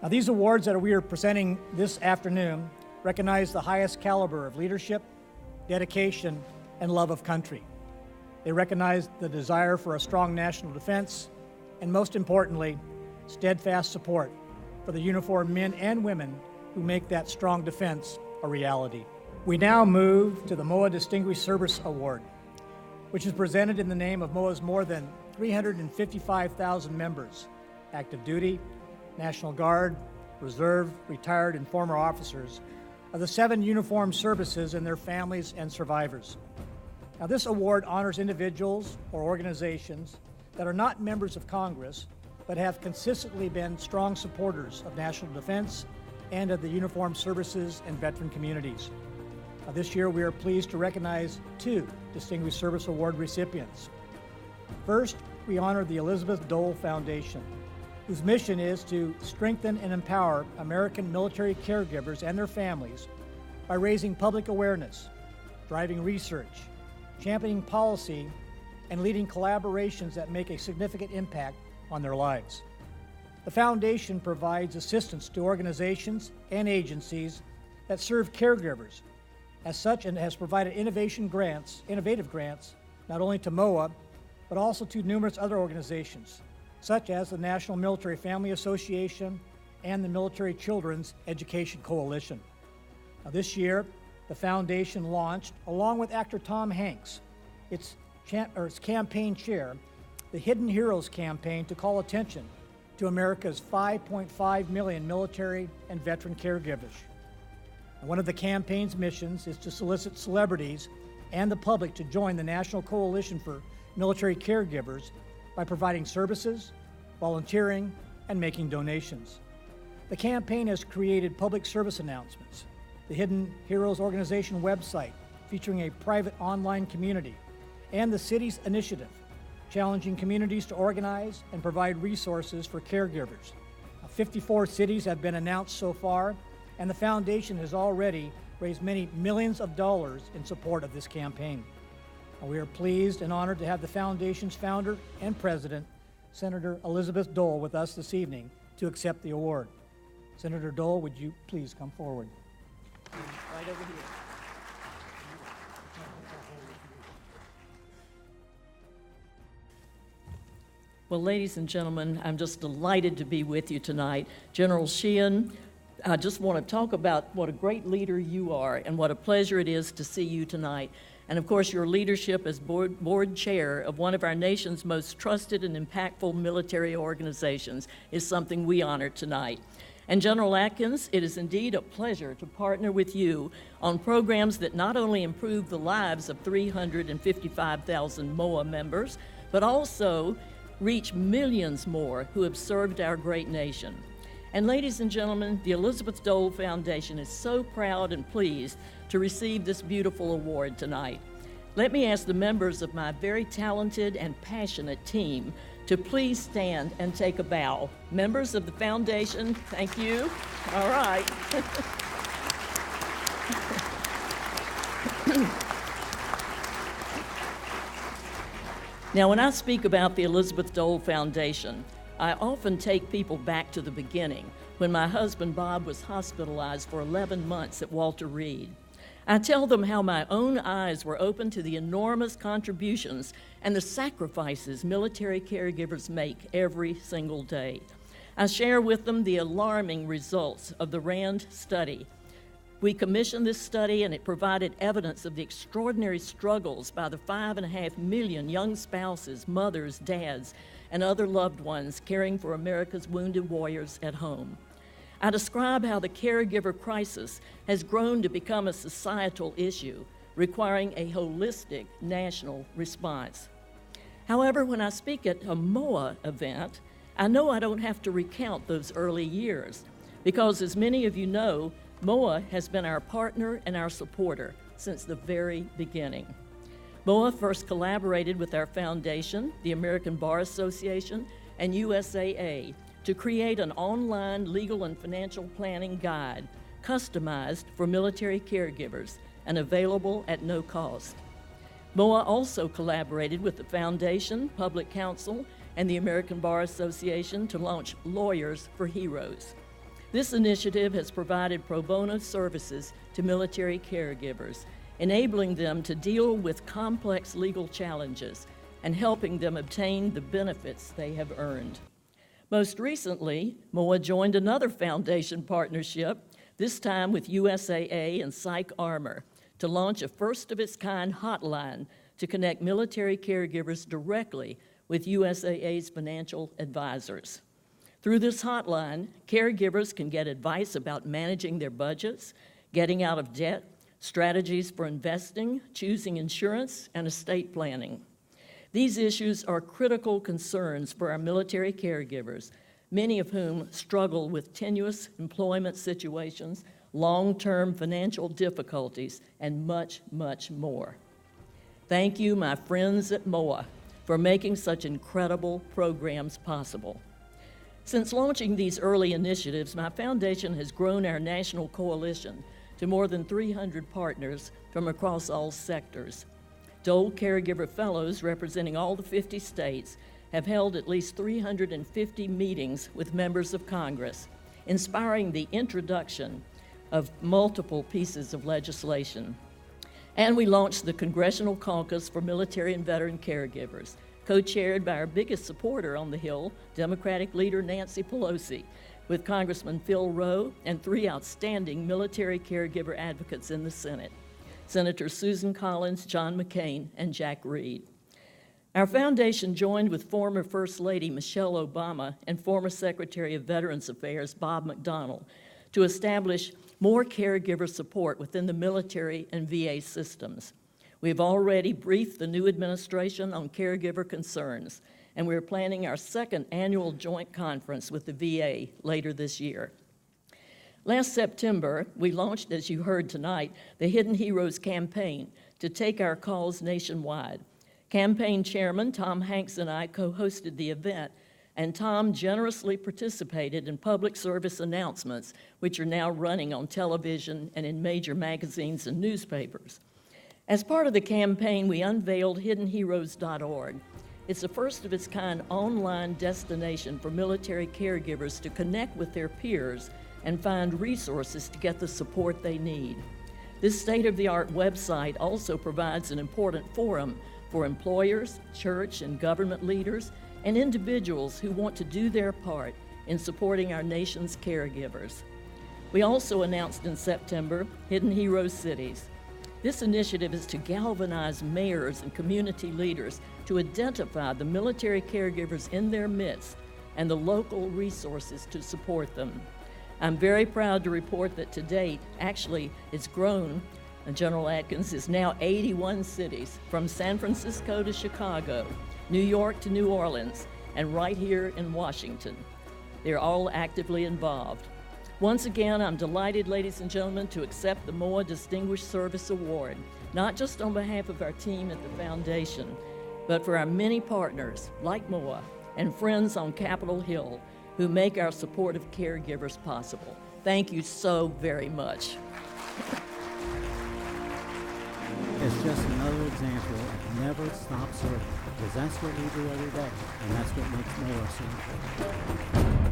Now, these awards that we are presenting this afternoon recognize the highest caliber of leadership, dedication, and love of country. They recognize the desire for a strong national defense, and most importantly, steadfast support for the uniformed men and women who make that strong defense a reality. We now move to the MOAA Distinguished Service Award, which is presented in the name of MOAA's more than 355,000 members, active duty, National Guard, Reserve, retired, and former officers of the 7 uniformed services and their families and survivors. Now, this award honors individuals or organizations that are not members of Congress, but have consistently been strong supporters of national defense and of the uniformed services and veteran communities. Now, this year, we are pleased to recognize 2 Distinguished Service Award recipients. First, we honor the Elizabeth Dole Foundation, whose mission is to strengthen and empower American military caregivers and their families by raising public awareness, driving research, championing policy, and leading collaborations that make a significant impact on their lives. The foundation provides assistance to organizations and agencies that serve caregivers. As such, and has provided innovative grants, not only to MOAA, but also to numerous other organizations, such as the National Military Family Association and the Military Children's Education Coalition. Now, this year, the foundation launched, along with actor Tom Hanks, its campaign chair, the Hidden Heroes campaign to call attention to America's 5.5 million military and veteran caregivers. And one of the campaign's missions is to solicit celebrities and the public to join the National Coalition for Military Caregivers by providing services, volunteering, and making donations. The campaign has created public service announcements, the Hidden Heroes organization website featuring a private online community, and the city's initiative, challenging communities to organize and provide resources for caregivers. 54 cities have been announced so far, and the foundation has already raised many millions of dollars in support of this campaign. We are pleased and honored to have the foundation's founder and president, Senator Elizabeth Dole, with us this evening to accept the award. Senator Dole, would you please come forward? Right over here. Well, ladies and gentlemen, I'm just delighted to be with you tonight. General Sheehan, I just want to talk about what a great leader you are and what a pleasure it is to see you tonight. And of course, your leadership as board chair of one of our nation's most trusted and impactful military organizations is something we honor tonight. And General Atkins, it is indeed a pleasure to partner with you on programs that not only improve the lives of 355,000 MOAA members, but also reach millions more who have served our great nation. And ladies and gentlemen, the Elizabeth Dole Foundation is so proud and pleased to receive this beautiful award tonight. Let me ask the members of my very talented and passionate team to please stand and take a bow. Members of the foundation, thank you. All right. Now, when I speak about the Elizabeth Dole Foundation, I often take people back to the beginning, when my husband Bob was hospitalized for 11 months at Walter Reed. I tell them how my own eyes were opened to the enormous contributions and the sacrifices military caregivers make every single day. I share with them the alarming results of the RAND study. We commissioned this study, and it provided evidence of the extraordinary struggles by the 5.5 million young spouses, mothers, dads, and other loved ones caring for America's wounded warriors at home. I describe how the caregiver crisis has grown to become a societal issue, requiring a holistic national response. However, when I speak at a MOAA event, I know I don't have to recount those early years, because as many of you know, MOAA has been our partner and our supporter since the very beginning. MOAA first collaborated with our foundation, the American Bar Association, and USAA to create an online legal and financial planning guide customized for military caregivers and available at no cost. MOAA also collaborated with the Foundation, Public Counsel, and the American Bar Association to launch Lawyers for Heroes. This initiative has provided pro bono services to military caregivers, enabling them to deal with complex legal challenges and helping them obtain the benefits they have earned. Most recently, MOAA joined another foundation partnership, this time with USAA and Psych Armor, to launch a first-of-its-kind hotline to connect military caregivers directly with USAA's financial advisors. Through this hotline, caregivers can get advice about managing their budgets, getting out of debt, strategies for investing, choosing insurance, and estate planning. These issues are critical concerns for our military caregivers, many of whom struggle with tenuous employment situations, long-term financial difficulties, and much, much more. Thank you, my friends at MOAA, for making such incredible programs possible. Since launching these early initiatives, my foundation has grown our national coalition to more than 300 partners from across all sectors. Dole Caregiver Fellows, representing all the 50 states, have held at least 350 meetings with members of Congress, inspiring the introduction of multiple pieces of legislation. And we launched the Congressional Caucus for Military and Veteran Caregivers, co-chaired by our biggest supporter on the Hill, Democratic leader Nancy Pelosi, with Congressman Phil Rowe and 3 outstanding military caregiver advocates in the Senate, Senator Susan Collins, John McCain, and Jack Reed. Our foundation joined with former First Lady Michelle Obama and former Secretary of Veterans Affairs Bob McDonnell to establish more caregiver support within the military and VA systems. We've already briefed the new administration on caregiver concerns, and we're planning our second annual joint conference with the VA later this year. Last September, we launched, as you heard tonight, the Hidden Heroes campaign to take our calls nationwide. Campaign chairman Tom Hanks and I co-hosted the event, and Tom generously participated in public service announcements, which are now running on television and in major magazines and newspapers. As part of the campaign, we unveiled hiddenheroes.org. It's a first-of-its-kind online destination for military caregivers to connect with their peers and find resources to get the support they need. This state-of-the-art website also provides an important forum for employers, church and government leaders, and individuals who want to do their part in supporting our nation's caregivers. We also announced in September Hidden Heroes Cities. This initiative is to galvanize mayors and community leaders to identify the military caregivers in their midst and the local resources to support them. I'm very proud to report that to date, actually, it's grown. General Atkins is now 81 cities, from San Francisco to Chicago, New York to New Orleans, and right here in Washington. They're all actively involved. Once again, I'm delighted, ladies and gentlemen, to accept the MOAA Distinguished Service Award, not just on behalf of our team at the Foundation, but for our many partners, like MOAA, and friends on Capitol Hill, who make our supportive caregivers possible. Thank you so very much. It's just another example of never stop serving, because that's what we do every day, and that's what makes MOAA so important.